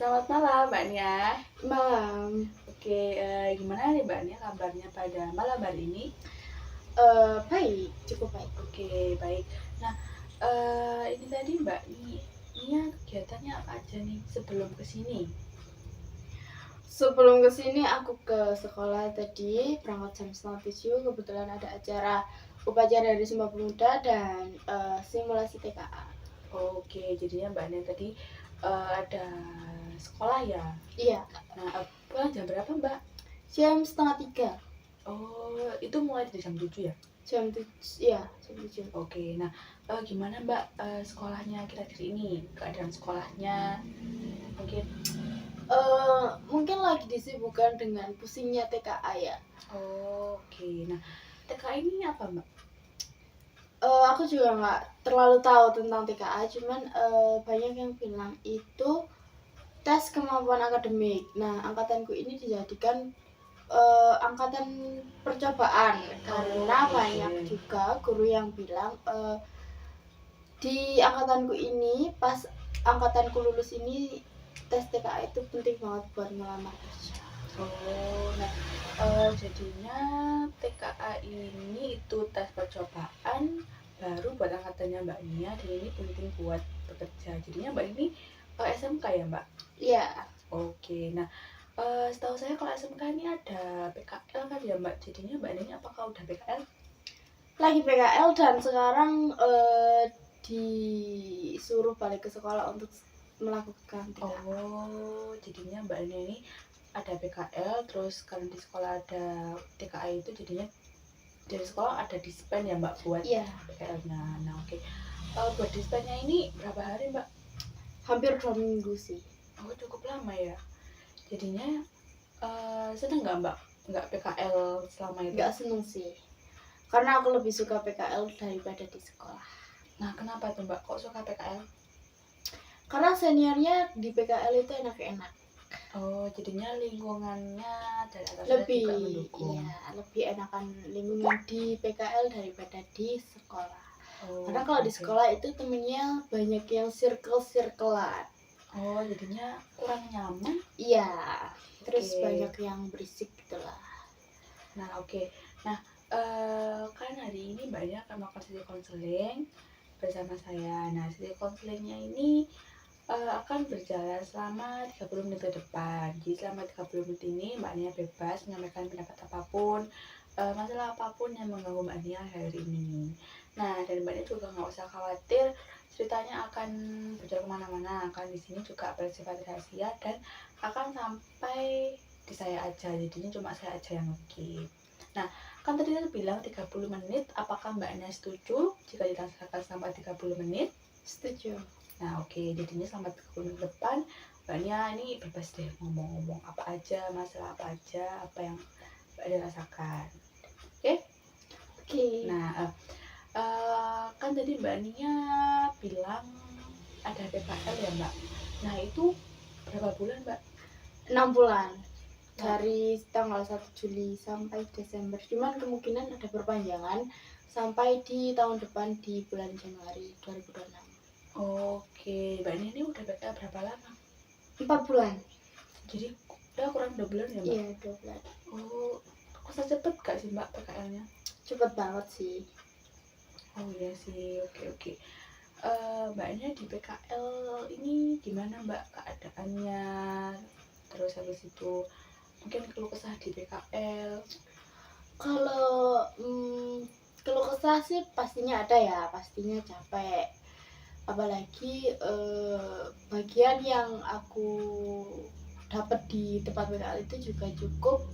Selamat malam Mbak Nia. Malam. Oke, gimana nih Mbak Nia kabarnya pada malam hari ini? Baik, cukup baik. Oke, baik. Nah, ini tadi Mbak Nia kegiatannya apa aja nih sebelum kesini? Sebelum kesini aku ke sekolah tadi, berangkat jam 6:30, kebetulan ada upacara Hari Sumpah Pemuda dan simulasi TKA. Oke, jadinya Mbak Nia tadi ada sekolah ya? Iya, Nah, pulang jam berapa Mbak? jam 2:30. Oh, itu mulai dari jam 7 ya? Jam 7, iya, jam 7. Oke, nah gimana Mbak sekolahnya kira-kira ini? Keadaan sekolahnya mungkin? Mungkin lagi disibukkan dengan pusingnya TKA ya. Oke, nah TKA ini apa Mbak? Aku juga nggak terlalu tahu tentang TKA, cuman banyak yang bilang itu tes kemampuan akademik. Nah, angkatanku ini dijadikan angkatan percobaan karena Oke. banyak juga guru yang bilang di angkatanku ini pas angkatanku lulus ini tes TKA itu penting banget buat ngelamar kerja. Oh, nah jadinya TKA ini itu tes percobaan baru buat angkatannya Mbak Nia dan ini penting buat bekerja. Jadinya Mbak ini SMK ya Mbak? Iya, Oke, nah setahu saya kalau SMK ini ada PKL kan ya Mbak? Jadinya Mbak Nia apakah udah PKL? lagi PKL dan sekarang disuruh balik ke sekolah untuk melakukan TKA. Oh, jadinya Mbak Nia ini ada PKL, terus kalau di sekolah ada TKA itu jadinya dari sekolah ada dispen ya Mbak buat Iya, PKL-nya. Nah oke, buat dispennya ini berapa hari Mbak? hampir 2 minggu sih. Oh cukup lama ya. Jadinya seneng nggak Mbak? Nggak PKL selama itu? Nggak seneng sih, karena aku lebih suka PKL daripada di sekolah. Nah kenapa tuh Mbak? Kok suka PKL? Karena seniornya di PKL itu enak-enak. Oh jadinya lingkungannya dari atasnya Lebih, juga mendukung. iya, lebih enakan lingkungan di PKL daripada di sekolah. Oh, Karena kalau di oke. sekolah itu temennya banyak yang circle-circlean. Oh jadinya kurang nyaman. Iya, terus Oke. banyak yang berisik gitu lah. Nah oke. Nah kan hari ini banyak akan melakukan sesi konseling bersama saya. Nah sesi konselingnya ini akan berjalan selama 30 menit ke depan. Jadi selama 30 menit ini Mbak Nia bebas menyampaikan pendapat apapun, masalah apapun yang mengganggu Mbak Nia hari ini. Nah, dan Mbak Nia juga nggak usah khawatir ceritanya akan berjalan kemana-mana. Kan di sini juga bersifat rahasia dan akan sampai di saya aja. Jadinya cuma saya aja yang nge-keep. Nah, kan tadi saya bilang 30 menit. Apakah Mbak Nia setuju jika dilaksanakan sampai 30 menit? Setuju. Nah oke, jadinya selama 30 menit depan Mbak Nia ini bebas deh ngomong-ngomong apa aja, masalah apa aja, apa yang Mbak Nia rasakan. Oke? Oke. Nah, kan tadi Mbak Nia bilang ada PKL ya Mbak. Nah itu berapa bulan Mbak? 6 bulan. Dari tanggal 1 Juli sampai Desember. Cuman kemungkinan ada perpanjangan sampai di tahun depan di bulan Januari 2026. Oke, Mbak Nia ini udah PKL berapa lama? 4 bulan. Jadi udah kurang 2 bulan ya Mbak? Iya, 2 bulan. Oh, kok cepet gak sih Mbak PKL-nya? Cepet banget sih. Oh iya sih, oke. Mbaknya di PKL ini gimana Mbak keadaannya? Terus habis itu mungkin keluh kesah di PKL. Kalau keluh kesah sih pastinya ada ya, pastinya capek. Apalagi bagian yang aku dapat di tempat PKL itu juga cukup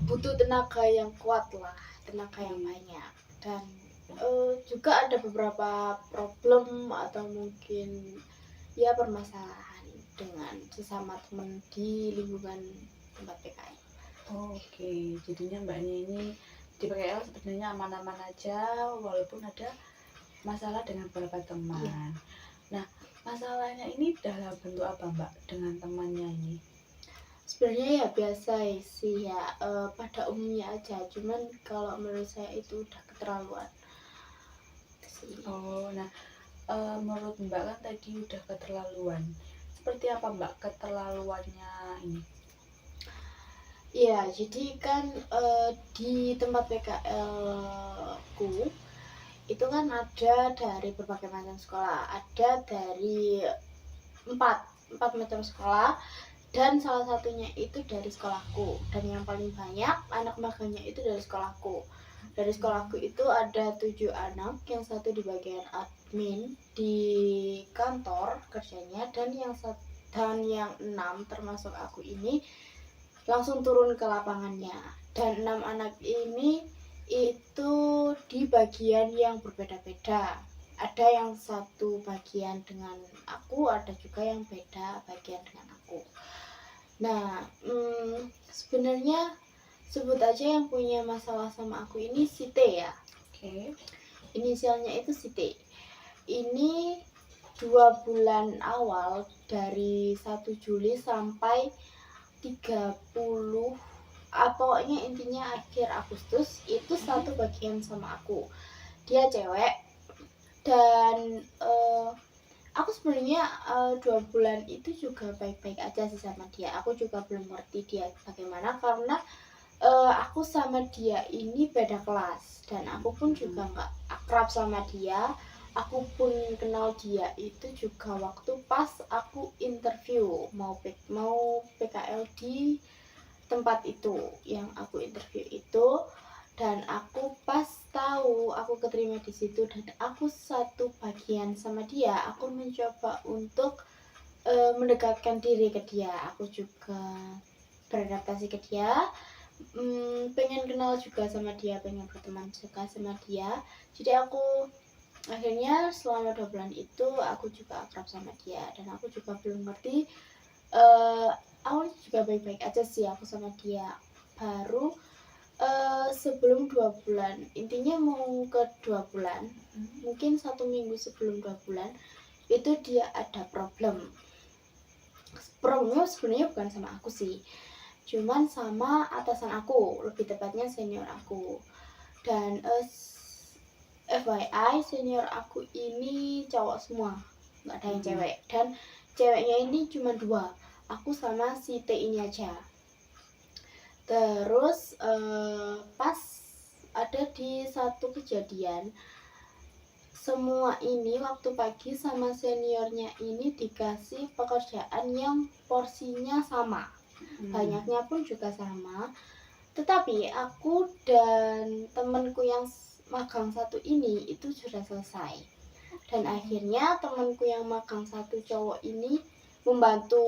butuh tenaga yang kuat lah, tenaga yang banyak. Dan juga ada beberapa problem atau mungkin ya permasalahan dengan sesama teman di lingkungan tempat PKL. Oke, jadinya Mbaknya ini di PKL sebenarnya aman-aman aja walaupun ada masalah dengan beberapa teman. Iya. Nah, masalahnya ini dalam bentuk apa Mbak dengan temannya ini? Sebenarnya ya biasa sih ya, pada umumnya aja. Cuman kalau menurut saya itu udah keterlaluan sih. Oh, nah menurut Mbak kan tadi udah keterlaluan. seperti apa Mbak keterlaluannya ini? Iya, jadi kan di tempat PKL ku itu kan ada dari berbagai macam sekolah, ada dari empat empat macam sekolah, dan salah satunya itu dari sekolahku, dan yang paling banyak anak magangnya itu dari sekolahku. Dari sekolahku itu ada 7 anak, yang satu di bagian admin di kantor kerjanya, dan yang 6 termasuk aku ini langsung turun ke lapangannya. Dan 6 anak ini itu di bagian yang berbeda-beda. Ada yang satu bagian dengan aku, ada juga yang beda bagian dengan aku. Nah, sebenarnya sebut aja yang punya masalah sama aku ini si T ya. Oke. Inisialnya itu si T. Ini 2 bulan awal dari 1 Juli sampai 30, pokoknya intinya akhir Agustus itu satu bagian sama aku. Dia cewek, dan aku sebenarnya 2 bulan itu juga baik-baik aja sih sama dia. Aku juga belum ngerti dia bagaimana, karena aku sama dia ini beda kelas, dan aku pun juga nggak akrab sama dia. Aku pun kenal dia itu juga waktu pas aku interview mau PKL di tempat itu yang aku interview itu. Dan aku pas tahu aku keterima di situ dan aku satu bagian sama dia, aku mencoba untuk mendekatkan diri ke dia. Aku juga beradaptasi ke dia, pengen kenal juga sama dia, pengen berteman juga sama dia. Jadi aku akhirnya selama 2 bulan itu aku juga akrab sama dia, dan aku juga belum ngerti. Awalnya juga baik-baik aja sih aku sama dia. Baru sebelum 2 bulan, intinya mau ke 2 bulan, mungkin 1 minggu sebelum 2 bulan itu dia ada problemnya sebenarnya bukan sama aku sih, cuman sama atasan aku, lebih tepatnya senior aku. Dan FYI senior aku ini cowok semua, nggak ada yang cewek, dan ceweknya ini cuma 2, aku sama si T ini aja. Terus pas ada di satu kejadian, semua ini waktu pagi sama seniornya ini dikasih pekerjaan yang porsinya sama, banyaknya pun juga sama. Tetapi aku dan temanku yang magang satu ini itu sudah selesai. Dan akhirnya temanku yang magang satu cowok ini membantu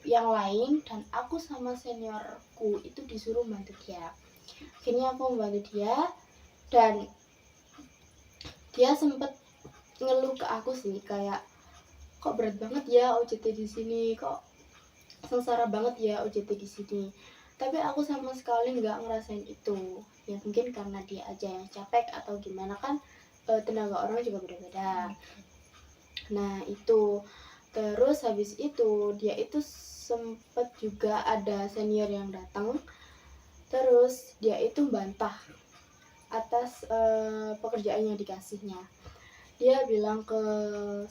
yang lain, dan aku sama seniorku itu disuruh bantu dia. Akhirnya aku membantu dia, dan dia sempet ngeluh ke aku sih, kayak kok berat banget ya OJT di sini, kok sengsara banget ya OJT di sini. Tapi aku sama sekali nggak ngerasain itu. Ya mungkin karena dia aja yang capek atau gimana, kan tenaga orang juga beda-beda. Nah itu, terus habis itu dia itu sempet juga ada senior yang datang, terus dia itu bantah atas pekerjaan yang dikasihnya. Dia bilang ke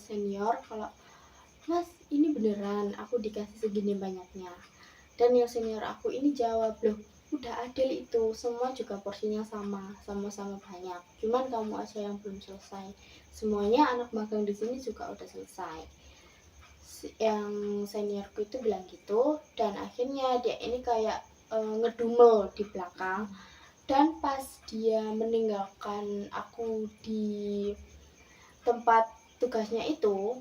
senior kalau, "Mas, ini beneran aku dikasih segini banyaknya?" Dan yang senior aku ini jawab, "Loh, udah adil itu, semua juga porsinya sama-sama banyak. Cuman kamu aja yang belum selesai. Semuanya anak magang di sini juga udah selesai." Yang seniorku itu bilang gitu, dan akhirnya dia ini kayak ngedumel di belakang. Dan pas dia meninggalkan aku di tempat tugasnya itu,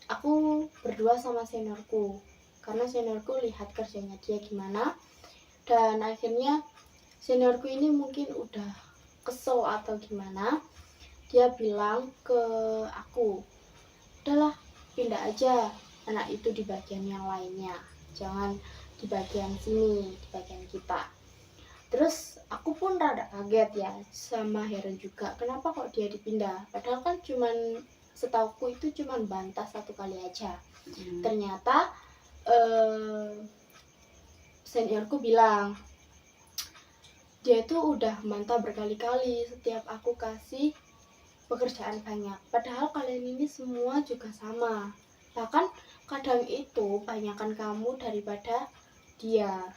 aku berdua sama seniorku, karena seniorku lihat kerjanya dia gimana. Dan akhirnya seniorku ini mungkin udah kesel atau gimana, dia bilang ke aku, "Udahlah, pindah aja anak itu di bagian yang lainnya, jangan di bagian sini, di bagian kita." Terus aku pun rada kaget ya, sama heran juga, kenapa kok dia dipindah, padahal kan cuman setauku itu cuman bantah 1 kali aja. Ternyata seniorku bilang dia itu udah bantah berkali-kali setiap aku kasih pekerjaan banyak, padahal kalian ini semua juga sama, Bahkan kadang itu banyakkan kamu daripada dia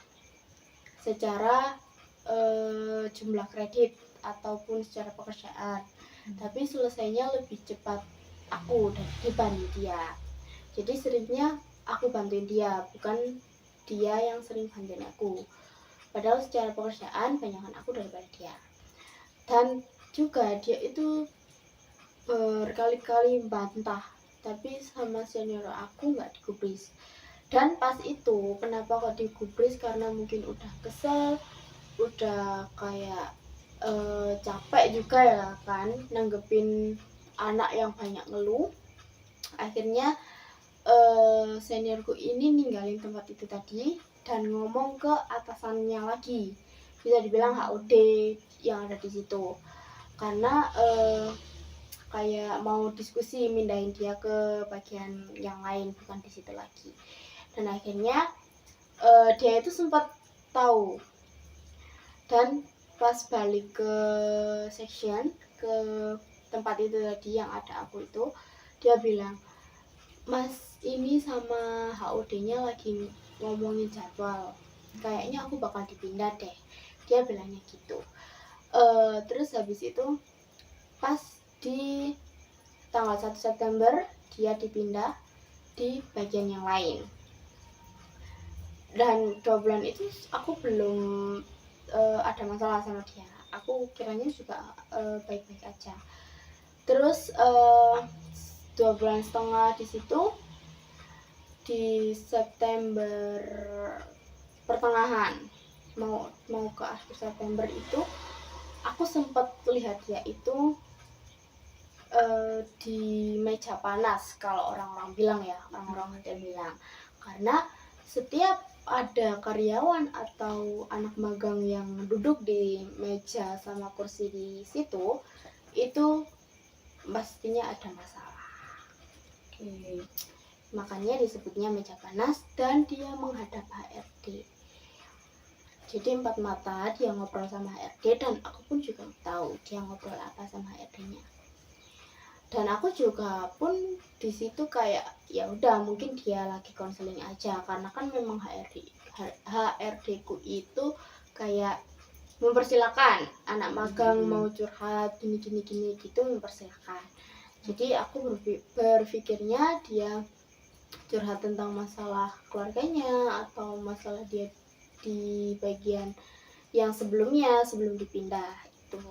secara jumlah kredit ataupun secara pekerjaan, tapi selesainya lebih cepat aku dibanding dia. Jadi seringnya aku bantuin dia, bukan dia yang sering bantuin aku. Padahal secara pekerjaan banyakkan aku daripada dia. Dan juga dia itu berkali-kali bantah, tapi sama senior aku nggak digubris. Dan pas itu kenapa kok digubris, karena mungkin udah kesel, udah kayak capek juga ya kan nanggepin anak yang banyak ngeluh. Akhirnya seniorku ini ninggalin tempat itu tadi dan ngomong ke atasannya lagi, bisa dibilang HOD yang ada di situ, karena kayak mau diskusi mindahin dia ke bagian yang lain, bukan di situ lagi. Dan akhirnya dia itu sempat tahu, dan pas balik ke section, ke tempat itu tadi yang ada aku itu, dia bilang, "Mas, ini sama HOD-nya lagi ngomongin jadwal, kayaknya aku bakal dipindah deh," dia bilangnya gitu. Terus habis itu pas di tanggal 1 September dia dipindah di bagian yang lain. Dan 2 bulan itu aku belum ada masalah sama dia. Aku kiranya juga baik-baik aja. Terus 2,5 bulan di situ, di September pertengahan mau ke akhir September itu, aku sempat lihat dia itu di meja panas, kalau orang-orang bilang ya, orang-orang ada bilang, karena setiap ada karyawan atau anak magang yang duduk di meja sama kursi di situ, itu pastinya ada masalah. Oke. Makanya disebutnya meja panas, dan dia menghadap HRD. Jadi 4 mata dia ngobrol sama HRD, dan aku pun juga tahu dia ngobrol apa sama HRD-nya. Dan aku juga pun di situ kayak ya udah, mungkin dia lagi konseling aja, karena kan memang HRD ku itu kayak mempersilahkan anak magang mau curhat gini gitu, mempersilahkan. Jadi aku berpikirnya dia curhat tentang masalah keluarganya atau masalah dia di bagian yang sebelumnya sebelum dipindah itu.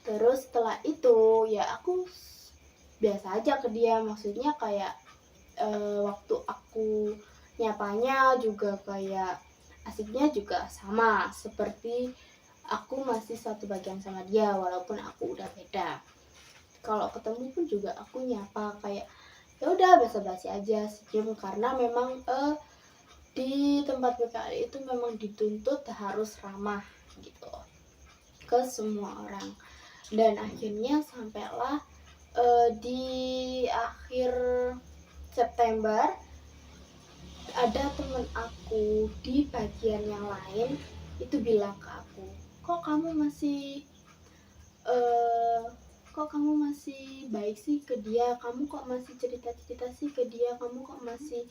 Terus setelah itu ya aku biasa aja ke dia, maksudnya kayak waktu aku nyapanya juga kayak asiknya juga sama seperti aku masih satu bagian sama dia, walaupun aku udah beda. Kalau ketemu pun juga aku nyapa kayak ya udah basa-basi aja, senyum, karena memang di tempat PKL itu memang dituntut harus ramah gitu ke semua orang. Dan akhirnya sampailah di akhir September ada temen aku di bagian yang lain itu bilang ke aku, kok kamu masih baik sih ke dia, kamu kok masih cerita-cerita sih ke dia, kamu kok masih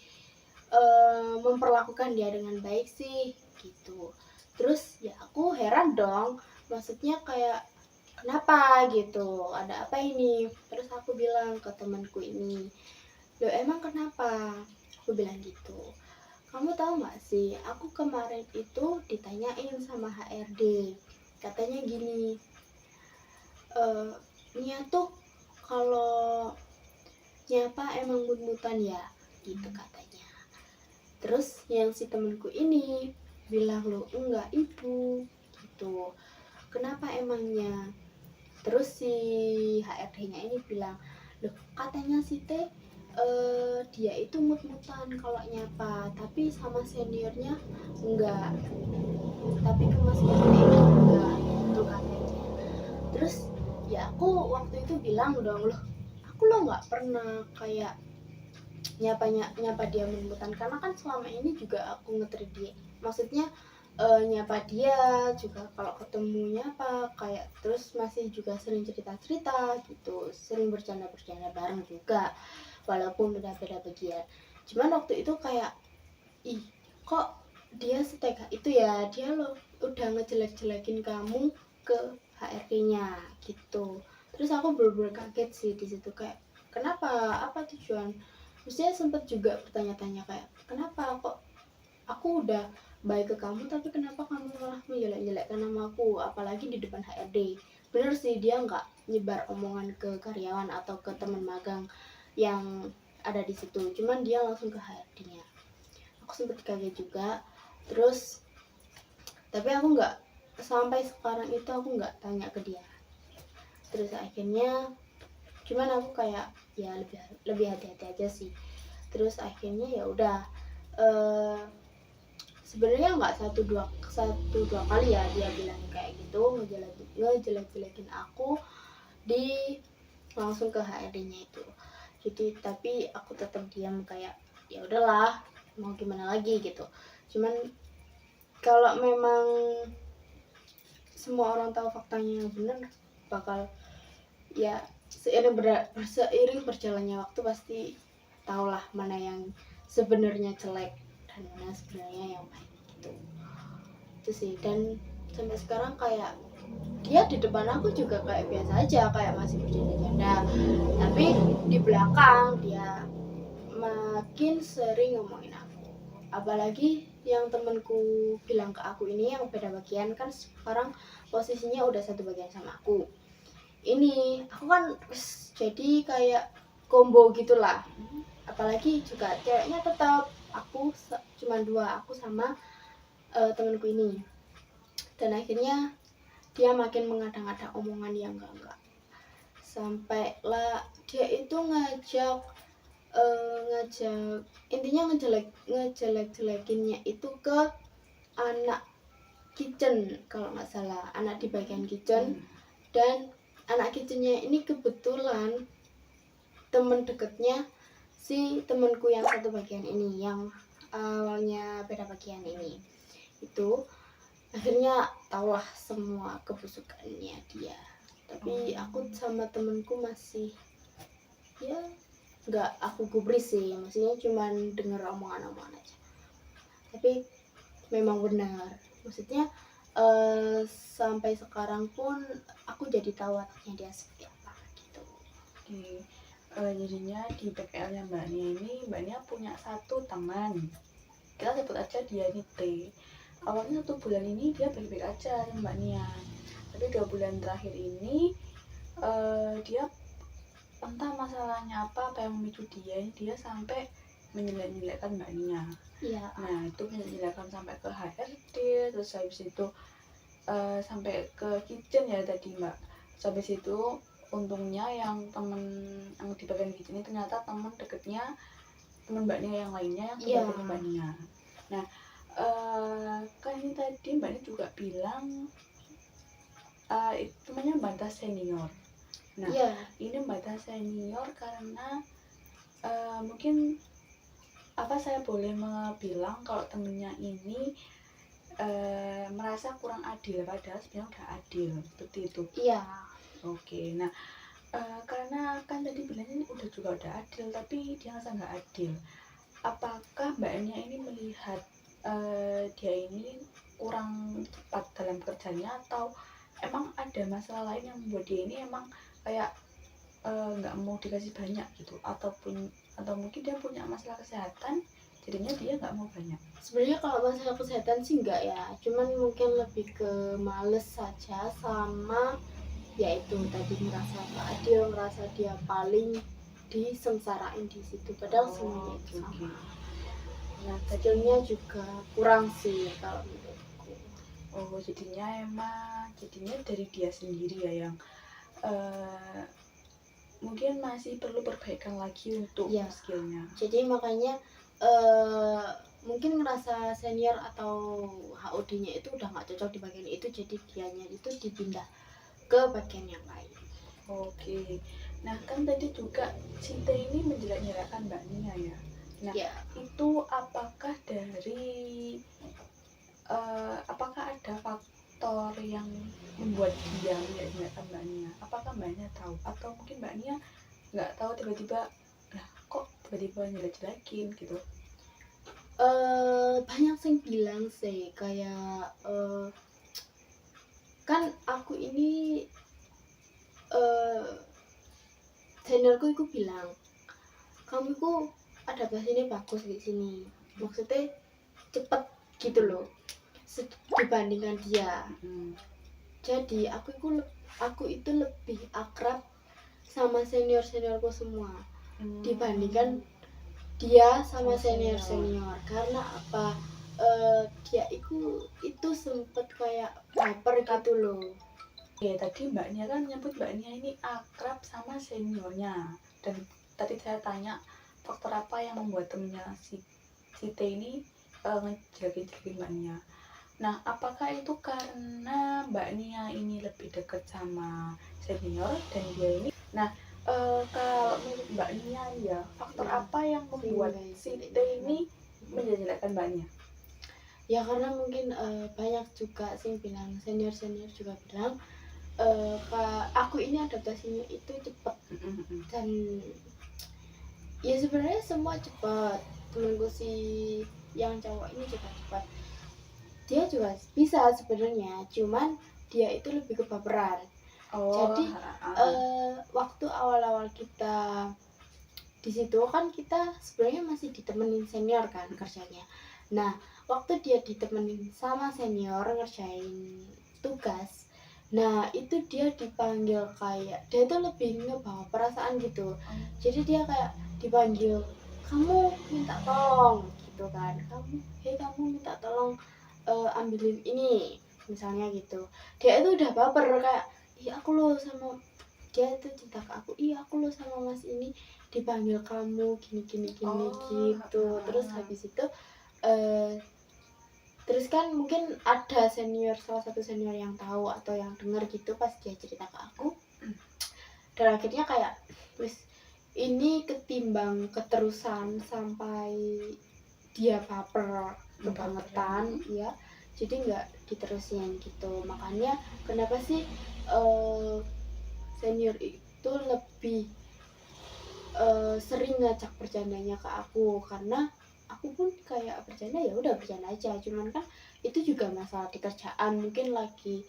memperlakukan dia dengan baik sih gitu. Terus ya aku heran dong, maksudnya kayak kenapa gitu, ada apa ini? Terus aku bilang ke temanku ini, loh emang kenapa? Aku bilang gitu, kamu tahu gak sih, aku kemarin itu ditanyain sama HRD, katanya gini, Nia tuh kalau nyapa emang mut-mutan ya gitu katanya. Terus yang si temanku ini bilang, loh enggak ibu gitu, kenapa emangnya? Terus si HRD-nya ini bilang, loh katanya si T dia itu mut-mutan kalau nyapa, tapi sama seniornya enggak, tapi ke mas itu enggak gitu katanya. Terus ya aku waktu itu bilang dong, loh aku nggak pernah kayak nyapa dia mut-mutan, karena kan selama ini juga aku nge-treat dia, maksudnya nyapa dia juga kalau ketemu nyapa kayak, terus masih juga sering cerita-cerita gitu, sering bercanda bareng juga. walaupun udah beda bagian. Cuman waktu itu kayak, ih kok dia setega itu ya, dia loh udah ngejelek-jelekin kamu ke HRD-nya gitu. Terus aku bener-bener kaget sih di situ, kayak kenapa, apa tujuan. Maksudnya sempet juga bertanya-tanya kayak kenapa kok aku udah baik ke kamu tapi kenapa kamu malah menjelek-jelekkan nama aku, apalagi di depan HRD. Bener sih, dia nggak nyebar omongan ke karyawan atau ke teman magang yang ada di situ, cuman dia langsung ke HRD-nya. Aku sempet kaget juga. Terus tapi aku nggak, sampai sekarang itu aku nggak tanya ke dia. Terus akhirnya cuman aku kayak ya lebih hati-hati aja sih. Terus akhirnya ya udah, sebenarnya nggak satu dua kali ya dia bilang kayak gitu, ngejelek-jelekin aku di langsung ke HRD-nya itu. Jadi tapi aku tetap diam, kayak ya udahlah, mau gimana lagi gitu. Cuman kalau memang semua orang tahu faktanya yang benar, bakal ya seiring berjalannya waktu pasti tahulah mana yang sebenarnya jelek dan mana sebenarnya yang baik gitu. Itu sih. Dan sampai sekarang kayak dia di depan aku juga kayak biasa aja, kayak masih bercanda-canda, tapi di belakang dia makin sering ngomongin aku. Apalagi yang temenku bilang ke aku ini, yang beda bagian kan sekarang posisinya udah satu bagian sama aku. Ini aku kan jadi kayak combo gitulah. Apalagi juga ceweknya tetap, aku cuma dua, aku sama temenku ini. Dan akhirnya dia makin mengada-ngada omongan yang enggak. Sampai lah dia itu ngajak intinya ngejelek-jelekinnya itu ke anak kitchen kalau nggak salah, anak di bagian kitchen. Dan anak kitchennya ini kebetulan temen deketnya si temenku yang satu bagian ini, yang awalnya beda bagian ini. Itu akhirnya tahulah semua kebusukannya dia. Tapi aku sama temenku masih ya nggak aku gubris sih, maksudnya cuman denger omongan-omongan aja. Tapi memang benar, maksudnya sampai sekarang pun aku jadi tahu artinya dia seperti apa gitu. Oke. Jadinya di PPL-nya Mbak Nia ini, Mbak Nia punya satu teman, kita sebut aja dia ini T. Awalnya 1 bulan ini dia baik-baik aja sama Mbak Nia, tapi 2 bulan terakhir ini dia entah masalahnya apa yang memicu dia sampai menjelek-jelekkan Mbak Nia. Iya. Nah itu menjelekkan sampai ke HRD, terus habis itu sampai ke kitchen ya tadi Mbak. Terus habis itu untungnya yang temen yang di bagian kitchen ini ternyata temen deketnya temen Mbak Nia yang lainnya yang sebagai Mbak Nia. Nah kan ini tadi Mbak Nia juga bilang itu namanya bantah senior. Nah ini bantah senior karena mungkin apa saya boleh bilang kalau temennya ini merasa kurang adil, padahal sebenarnya udah adil, seperti itu. Iya. Oke, nah karena kan tadi bilangnya udah juga udah adil, tapi dia ngerasa nggak adil. Apakah Mbaknya ini melihat dia ini kurang cepat dalam kerjanya, atau emang ada masalah lain yang membuat dia ini emang kayak nggak mau dikasih banyak gitu, atau mungkin dia punya masalah kesehatan jadinya dia nggak mau banyak? Sebenarnya kalau masalah kesehatan sih enggak ya, cuman mungkin lebih ke males saja, sama yaitu tadi ngerasa nggak adil, ngerasa dia paling disengsarain di situ, padahal semuanya itu sama. Nah skillnya juga kurang sih kalau menurutku. Jadinya dari dia sendiri ya yang mungkin masih perlu perbaikan lagi untuk skillnya. Jadi makanya mungkin ngerasa senior atau HOD-nya itu udah nggak cocok di bagian itu, jadi dianya itu dipindah ke bagian yang lain. Oke. Nah kan tadi juga Cinta ini menjelek-jelekkan Mbak Nia ya. Nah itu apakah dari apakah ada faktor yang membuat dia menjelek-jelekkan Mbak Nia? Apakah Mbak Nia tahu, atau mungkin Mbak Nia nggak tahu, tiba-tiba lah kok tiba-tiba jelek-jelekin gitu? Banyak sing bilang sih kayak kan aku ini seniorku itu bilang kamu itu adaptasinya bagus di sini, maksudnya cepet gitu loh dibandingkan dia. Jadi aku itu lebih akrab sama seniorku semua dibandingkan dia sama senior karena apa, dia itu sempet kayak baper gitu loh. Oke, tadi mbaknya kan nyebut mbaknya ini akrab sama seniornya, dan tadi saya tanya faktor apa yang membuat temennya si T ini ngejelekin mbaknya. Nah, apakah itu karena mbak Nia ini lebih dekat sama senior dan dia ini? Nah, kalau menurut mbak Nia ya, faktor apa yang membuat si T ini menjelekkan mbak Nia? Ya karena mungkin banyak juga sih bilang, senior juga bilang aku ini adaptasinya itu cepat dan ya sebenarnya semua cepat. Temenku si yang cowok ini juga cepat, dia juga bisa sebenarnya, cuman dia itu lebih kebaperan. Jadi waktu awal-awal kita di situ kan kita sebenarnya masih ditemenin senior kan kerjanya. Nah, waktu dia ditemenin sama senior ngerjain tugas, nah itu dia dipanggil kayak dia tuh lebih ngebawa perasaan gitu. Jadi dia kayak dipanggil, kamu minta tolong gitu kan, kamu minta tolong ambilin ini misalnya gitu. Dia itu udah baper kayak, iya aku lo sama dia itu cinta ke aku, iya aku lo sama mas ini dipanggil kamu gini gitu. Terus habis itu terus kan mungkin ada salah satu senior yang tahu atau yang dengar gitu pas dia cerita ke aku, dan akhirnya kayak wis ini ketimbang keterusan sampai dia baper kebangetan ya, jadi nggak diterusin gitu. Makanya kenapa sih senior itu lebih sering ngajak bercandanya ke aku, karena aku pun kayak bercanda ya udah bercanda aja, cuman kan itu juga masalah di kerjaan, mungkin lagi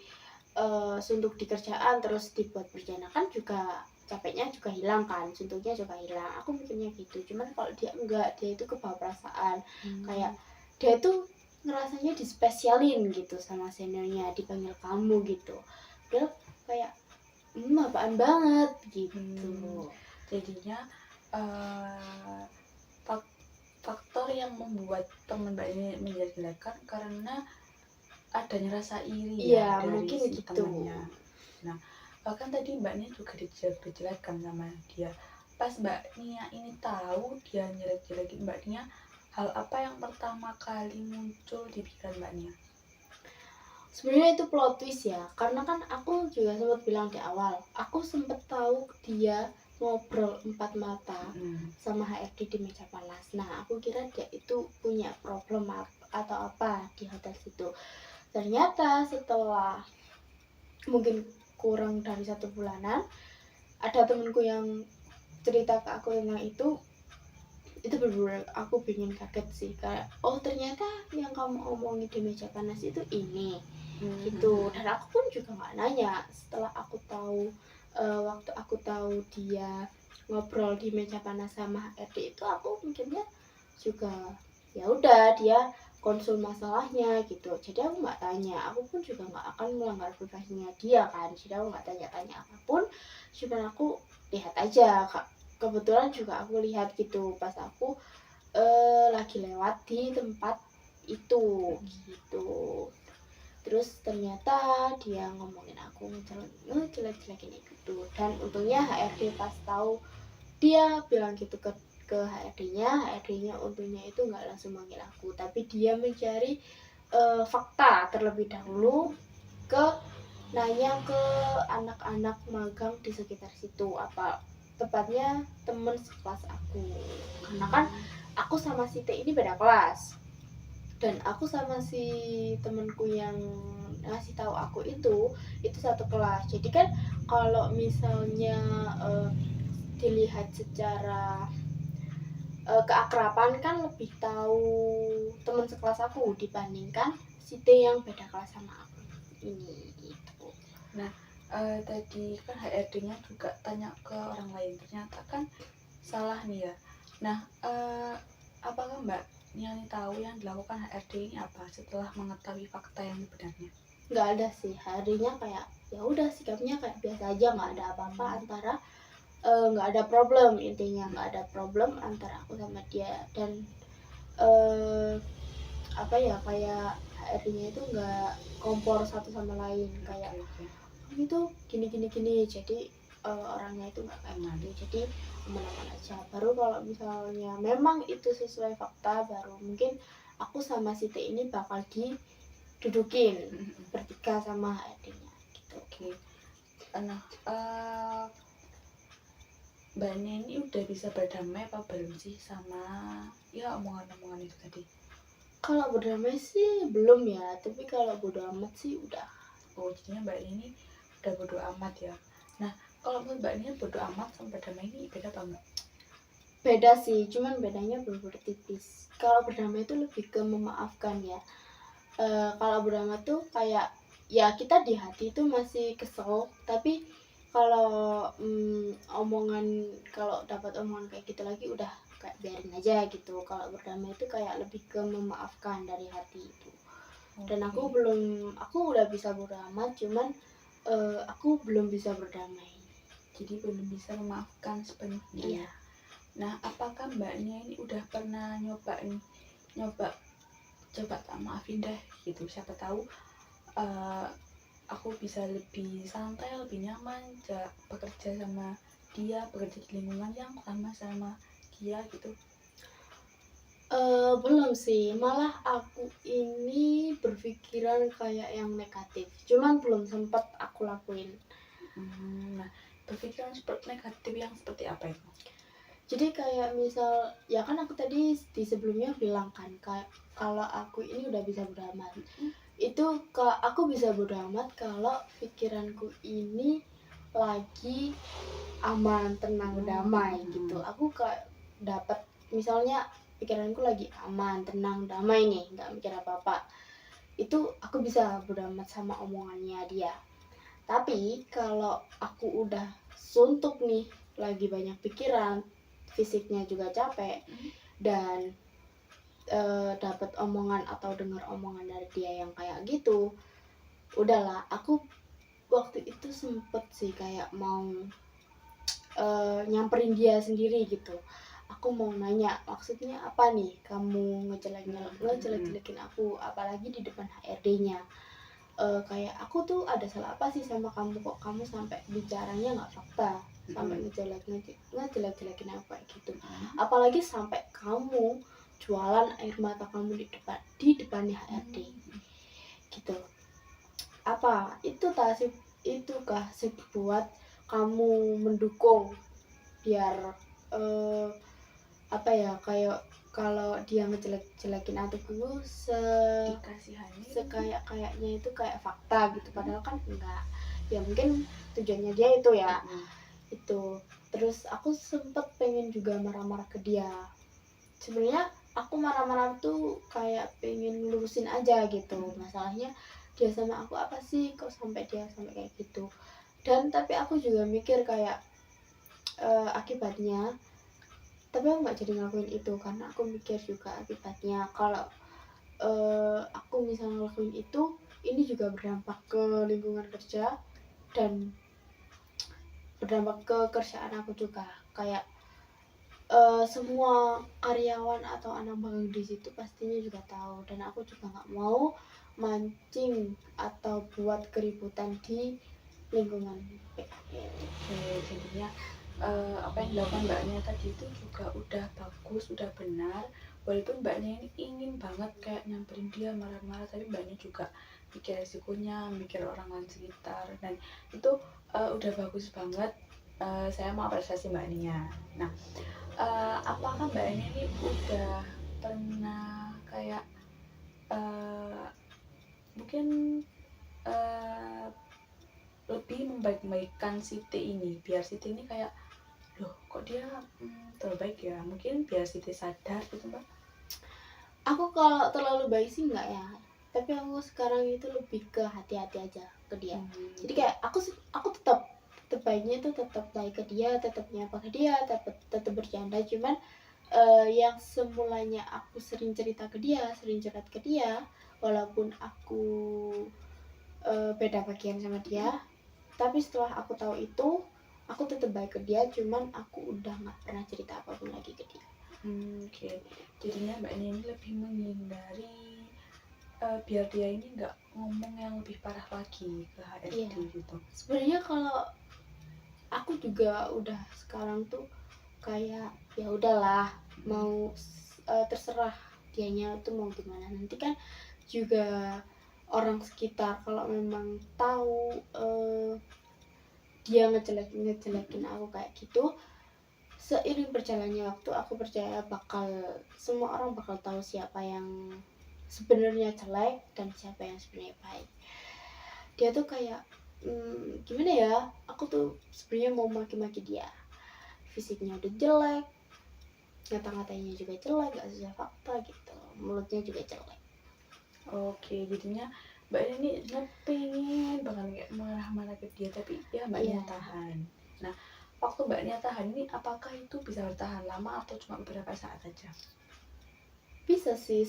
suntuk di kerjaan terus dibuat bercanda kan juga capeknya juga hilang kan, suntuknya juga hilang. Aku mikirnya gitu. Cuman kalau dia enggak, dia itu kebawa perasaan, kayak dia itu ngerasanya dispesialin gitu sama seniornya, dipanggil kamu gitu. Dia kayak apaan banget gitu. Jadinya faktor yang membuat teman mbak ini menjelekkan karena adanya rasa iri ya dari mungkin si gitu. temannya. Nah, kan tadi mbaknya juga dijelek-jelekan sama dia. Pas mbak Nia ini tahu dia jelek-jelekin mbak Nia, hal apa yang pertama kali muncul di pikiran mbak Nia? Sebenarnya itu plot twist ya, karena kan aku juga sempat bilang di awal, aku sempat tahu dia ngobrol empat mata sama HRD di meja panas. Nah, aku kira dia itu punya problem atau apa di hotel situ. Ternyata setelah mungkin kurang dari 1 bulanan, ada temenku yang cerita ke aku tentang itu bener-bener aku bikin kaget sih, kayak oh ternyata yang kamu omongin di meja panas itu ini gitu. Dan aku pun juga nggak nanya setelah aku tahu waktu aku tahu dia ngobrol di meja panas sama HRD itu, aku mikirnya juga ya udah dia konsul masalahnya gitu. Jadi aku nggak tanya, aku pun juga nggak akan melanggar privasinya dia kan, jadi aku nggak tanya-tanya apapun, cuman aku lihat aja. Kebetulan juga aku lihat gitu pas aku lagi lewat di tempat itu gitu. Terus ternyata dia ngomongin aku ngejelek-jelekin gitu, dan untungnya HRD pas tahu dia bilang gitu ke HRD-nya untungnya itu nggak langsung manggil aku, tapi dia mencari fakta terlebih dahulu, nanya ke anak-anak magang di sekitar situ, apa tepatnya temen sekelas aku, karena kan aku sama si T ini beda kelas, dan aku sama si temenku yang ngasih tahu aku itu satu kelas. Jadi kan kalau misalnya dilihat secara keakraban kan lebih tahu teman sekelas aku dibandingkan si T yang beda kelas sama aku ini itu. Tadi kan HRD-nya juga tanya ke orang lain, ternyata kan salah nih ya. Nah, apakah Mbak Niani tahu yang dilakukan HRD ini apa setelah mengetahui fakta yang sebenarnya? Nggak ada sih, harinya kayak ya udah sikapnya kayak biasa aja, nggak ada apa-apa antara nggak ada problem, intinya nggak ada problem antara aku sama dia. Dan apa ya, kayak HRD-nya itu nggak kompor satu sama lain, kayak Oke. itu gini gini gini, jadi orangnya itu nggak kayak gitu, jadi aman-aman aja. Baru kalau misalnya memang itu sesuai fakta, baru mungkin aku sama si T ini bakal didudukin bertiga sama HRD-nya gitu. Oke. Nah, Mbak Niani udah bisa berdamai apa belum sih sama ya omongan-omongan itu tadi? Kalau berdamai sih belum ya, tapi kalau bodo amat sih udah. Oh, jadinya Mbak Niani udah bodo amat ya. Nah, kalau menurut Mbak Niani bodo amat sama berdamai ini beda banget? Beda sih, cuman bedanya bener-bener tipis. Kalau berdamai itu lebih ke memaafkan ya. Kalau berdamai tuh kayak ya kita di hati itu masih kesel, tapi kalau omongan, kalau dapat omongan kayak gitu lagi udah kayak biarin aja gitu. Kalau berdamai itu kayak lebih ke memaafkan dari hati itu. Dan aku udah bisa bodo amat, cuman aku belum bisa berdamai. Jadi belum bisa memaafkan sepenuhnya. Iya. Nah, apakah Mbaknya ini udah pernah nyoba coba tak maafin deh gitu, siapa tahu aku bisa lebih santai, lebih nyaman bekerja sama dia, bekerja di lingkungan yang sama dia gitu. Belum sih, malah aku ini berpikiran kayak yang negatif, cuman belum sempat aku lakuin. Nah, berpikiran negatif yang seperti apa itu? Jadi kayak misal, ya kan aku tadi di sebelumnya bilang kan, kayak kalau aku ini udah bisa bodo amat. Itu aku bisa bodo amat kalau pikiranku ini lagi aman, tenang, damai gitu. Aku kayak dapat, misalnya pikiranku lagi aman, tenang, damai nih, nggak mikir apa-apa. Itu aku bisa bodo amat sama omongannya dia. Tapi kalau aku udah suntuk nih, lagi banyak pikiran, fisiknya juga capek, dan dapat omongan atau dengar omongan dari dia yang kayak gitu, udahlah, aku waktu itu sempet sih kayak mau nyamperin dia sendiri gitu. Aku mau nanya, maksudnya apa nih kamu ngejelek-jelekin aku, apalagi di depan HRD-nya. Kayak aku tuh ada salah apa sih sama kamu, kok kamu sampai bicaranya nggak fakta, sampai ngejelek-jelekin aku kayak gitu. Apalagi sampai kamu jualan air mata kamu di depannya HRD gitu. Apa itu kah buat kamu mendukung biar apa ya, kayak kalau dia ngejelek-jelekin aku dulu Dikasihani kayaknya itu kayak fakta gitu, padahal kan enggak. Ya mungkin tujuannya dia itu ya. Itu terus aku sempet pengen juga marah-marah ke dia. Sebenarnya aku marah-marah tuh kayak pengen lurusin aja gitu. Masalahnya dia sama aku apa sih, kok sampai dia sampai kayak gitu. Dan tapi aku juga mikir kayak akibatnya, tapi aku nggak jadi ngelakuin itu karena aku mikir juga akibatnya kalau aku misalnya ngelakuin itu, ini juga berdampak ke lingkungan kerja dan berdampak ke kerjaan aku juga. Kayak semua karyawan atau anak magang di situ pastinya juga tahu, dan aku juga nggak mau mancing atau buat keributan di lingkungan PKL. Jadinya apa yang dilakukan Mbaknya tadi itu juga udah bagus, udah benar. Walaupun Mbaknya ini ingin banget kayak nyamperin dia marah-marah, tapi Mbaknya juga mikir resikonya, mikir orang lain sekitar, dan itu udah bagus banget. Saya mau apresiasi Mbaknya. Nah, apakah Mbaknya ini udah pernah kayak mungkin lebih membaik-baikkan si T ini, biar si T ini kayak, loh kok dia terbaik ya, mungkin biar Siti sadar gitu Mbak. Aku kalau terlalu baik sih enggak ya, tapi aku sekarang itu lebih ke hati-hati aja ke dia. Jadi kayak aku tetap baiknya itu tetap baik ke dia, tetap nyapa ke dia, tetap bercanda, cuman yang semulanya aku sering cerita ke dia, sering curhat ke dia, walaupun aku beda bagian sama dia, tapi setelah aku tahu itu, aku tetap baik ke dia, cuman aku udah nggak pernah cerita apapun lagi ke dia. Oke. Jadinya Mbak ini lebih menghindari biar dia ini nggak ngomong yang lebih parah lagi ke HRD Iya. gitu. Sebenarnya kalau aku juga udah sekarang tuh kayak ya udahlah, mau terserah dianya tuh mau gimana, nanti kan juga orang sekitar kalau memang tahu dia ngejelekin aku kayak gitu, seiring berjalannya waktu aku percaya semua orang bakal tahu siapa yang sebenarnya jelek dan siapa yang sebenarnya baik. Dia tuh kayak gimana ya, aku tuh sebenarnya mau maki-maki dia, fisiknya udah jelek, ngata-ngatain juga jelek, gak sesuai fakta gitu, mulutnya juga jelek. Oke, jadinya Mbak ini pengen banget kayak marah-marah ke dia, tapi ya Mbaknya Iya, tahan. Nah, waktu Mbaknya tahan ini apakah itu bisa bertahan lama atau cuma beberapa saat saja? bisa sih,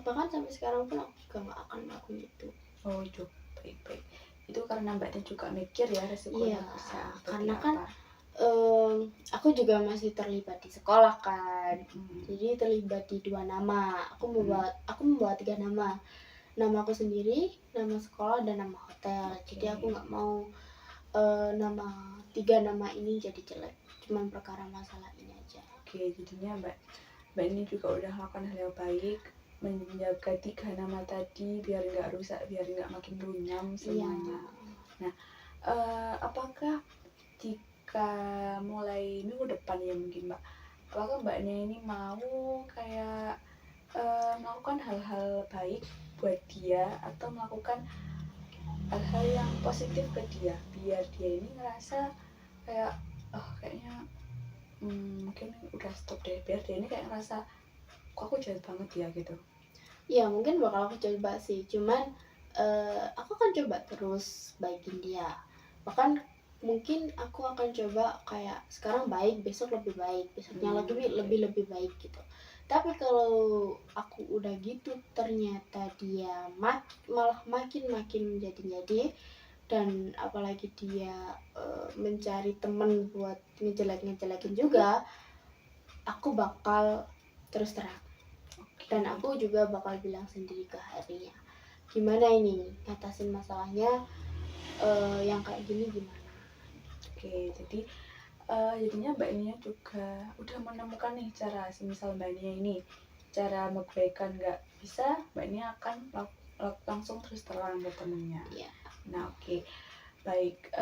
bahkan sampai sekarang pun aku juga gak akan melakukan itu. Oh, itu baik-baik. Itu karena Mbaknya juga mikir ya resikonya Iya, bisa seperti karena kan apa. aku juga masih terlibat di sekolah kan, Mm-mm. jadi terlibat di 2 nama. Aku membawa 3 nama. Nama aku sendiri, nama sekolah, dan nama hotel. Jadi aku nggak mau nama 3 nama ini jadi jelek. Cuman perkara masalah ini aja. Oke, jadinya Mbak ini juga udah melakukan hal yang baik, menjaga 3 nama tadi biar nggak rusak, biar nggak makin runyam Iya. semuanya. Nah, apakah jika mulai minggu depan ya mungkin Mbak, apakah Mbaknya ini mau kayak melakukan hal-hal baik buat dia atau melakukan hal-hal yang positif ke dia biar dia ini ngerasa kayak kayaknya mungkin udah stop deh, biar dia ini kayak ngerasa kok aku jahat banget ya gitu. Ya mungkin bakal aku coba sih. Cuman aku akan coba terus baikin dia. Bahkan mungkin aku akan coba kayak sekarang baik, besok lebih baik, besoknya lagi lebih baik gitu. Tapi kalau aku udah gitu ternyata dia malah makin menjadi, dan apalagi dia mencari temen buat ngejelekin juga, aku bakal terus terang, dan aku juga bakal bilang sendiri ke harinya gimana ini ngatasin masalahnya, yang kayak gini gimana. Oke, jadi jadinya Mbak Nia juga udah menemukan nih cara, semisal Mbak Nia ini cara membaikkan nggak bisa, Mbak Nia akan langsung terus terang ke temennya. Iya. Nah, oke. Baik,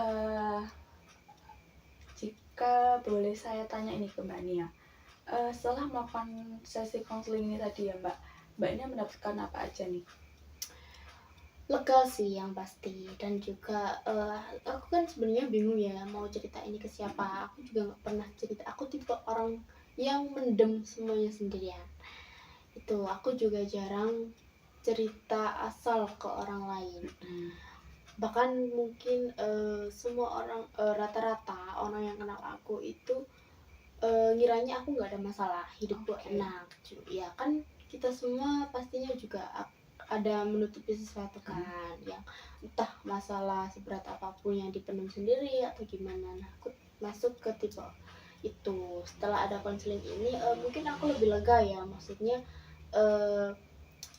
jika boleh saya tanya ini ke Mbak Nia, setelah melakukan sesi konseling ini tadi ya Mbak Nia mendapatkan apa aja nih? Lega sih yang pasti, dan juga aku kan sebenarnya bingung ya mau cerita ini ke siapa. Aku juga nggak pernah cerita, aku tipe orang yang mendem semuanya sendirian. Itu aku juga jarang cerita asal ke orang lain. Bahkan mungkin semua orang, rata-rata orang yang kenal aku itu ngiranya aku nggak ada masalah, hidupku enak. Ya kan kita semua pastinya juga ada menutupi sesuatu kan, yang entah masalah seberat apapun yang dipendam sendiri atau gimana. Nah, aku masuk ke tipe itu setelah ada konseling ini. Mungkin aku lebih lega ya, maksudnya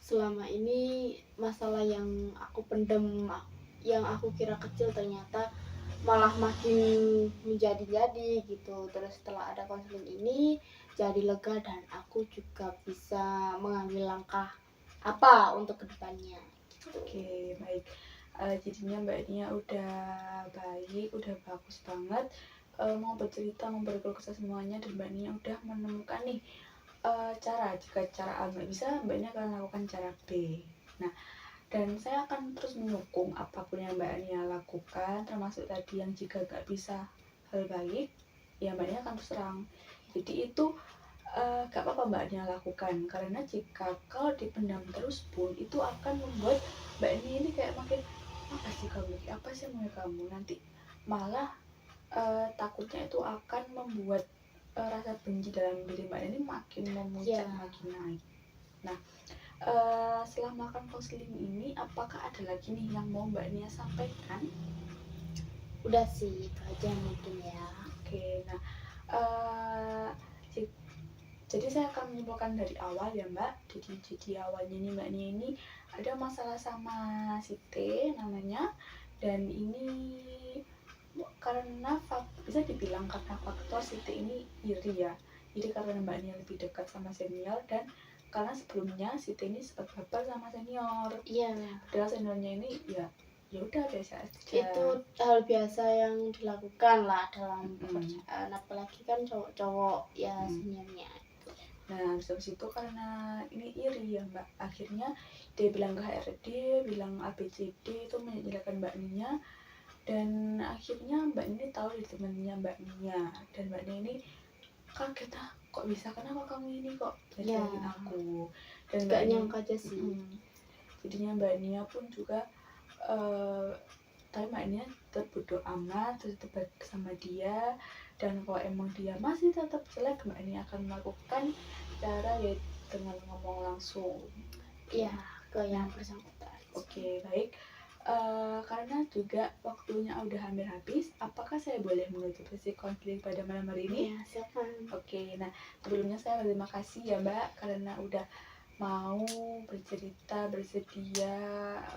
selama ini masalah yang aku pendem, yang aku kira kecil, ternyata malah makin menjadi gitu. Terus setelah ada konseling ini jadi lega, dan aku juga bisa mengambil langkah apa untuk kedepannya gitu. Oke, baik. Jadinya Mbak Nia udah baik, udah bagus banget, mau bercerita, mau berkeluh kesah semuanya, dan Mbak Nia udah menemukan nih cara. Jika cara A nggak bisa, Mbak Nia akan lakukan cara B. Nah, dan saya akan terus mendukung apapun yang Mbak Nia lakukan, termasuk tadi yang jika nggak bisa hal baik, ya Mbak Nia akan terserang. Jadi itu gak apa-apa Mbak Nia lakukan, karena jika kalau dipendam terus pun itu akan membuat Mbak Nia ini kayak makin apa sih kamu, apa sih mau kamu, nanti malah takutnya itu akan membuat rasa benci dalam diri Mbak Nia ini makin memuncak, makin naik. Nah, setelah melakukan konseling ini, apakah ada lagi nih yang mau Mbak Nia sampaikan? Udah sih, itu aja mungkin ya. Oke, nah jadi saya akan menyimpulkan dari awal ya Mbak. Jadi awalnya nih Mbak Nia ini ada masalah sama si T namanya, dan ini karena bisa dibilang karena faktor si T ini iri ya. Jadi karena Mbak Nia lebih dekat sama senior, dan karena sebelumnya si T ini sempat baper sama senior. Iya. Padahal seniornya ini ya udah biasa aja. Itu hal biasa yang dilakukan lah dalam pekerjaan, apalagi kan cowok-cowok ya seniornya. Nah, habis itu karena ini iri ya Mbak, akhirnya dia bilang ke HRD, bilang ABCD itu menjelaskan Mbak Nia, dan akhirnya Mbak Nia tahu dari temannya Mbak Nia, dan Mbak Nia ini kaget, kok bisa, kenapa kamu ini kok jagain aku, dan gak nyangka aja sih. Jadinya Mbak Nia pun juga tapi Mbak Nia tetap bodo amat, tetap sama dia, dan kalau emang dia masih tetap jelek, Mbak Nia akan melakukan cara yaitu dengan ngomong langsung ya ke yang bersangkutan. Oke, baik. Karena juga waktunya udah hampir habis, apakah saya boleh menutup sesi konseling pada malam hari ini? Ya, silakan. Oke, nah sebelumnya saya berterima kasih ya Mbak, karena udah mau bercerita, bersedia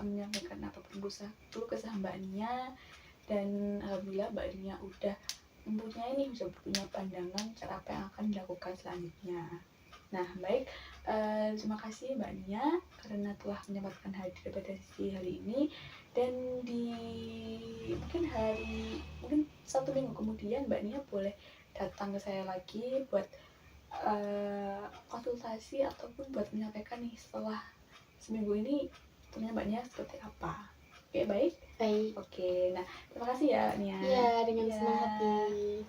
menyampaikan apapun kesah Mbak Nia, dan alhamdulillah Mbak Nia udah punya pandangan cara apa yang akan dilakukan selanjutnya. Nah, baik, terima kasih Mbak Nia karena telah menyempatkan hadir pada sesi hari ini, dan mungkin 1 minggu kemudian Mbak Nia boleh datang ke saya lagi buat konsultasi ataupun buat menyampaikan nih setelah seminggu ini punya Mbak Nia seperti apa. Oke, baik? Baik. Oke, nah terima kasih ya Nia. Iya, dengan senang hati.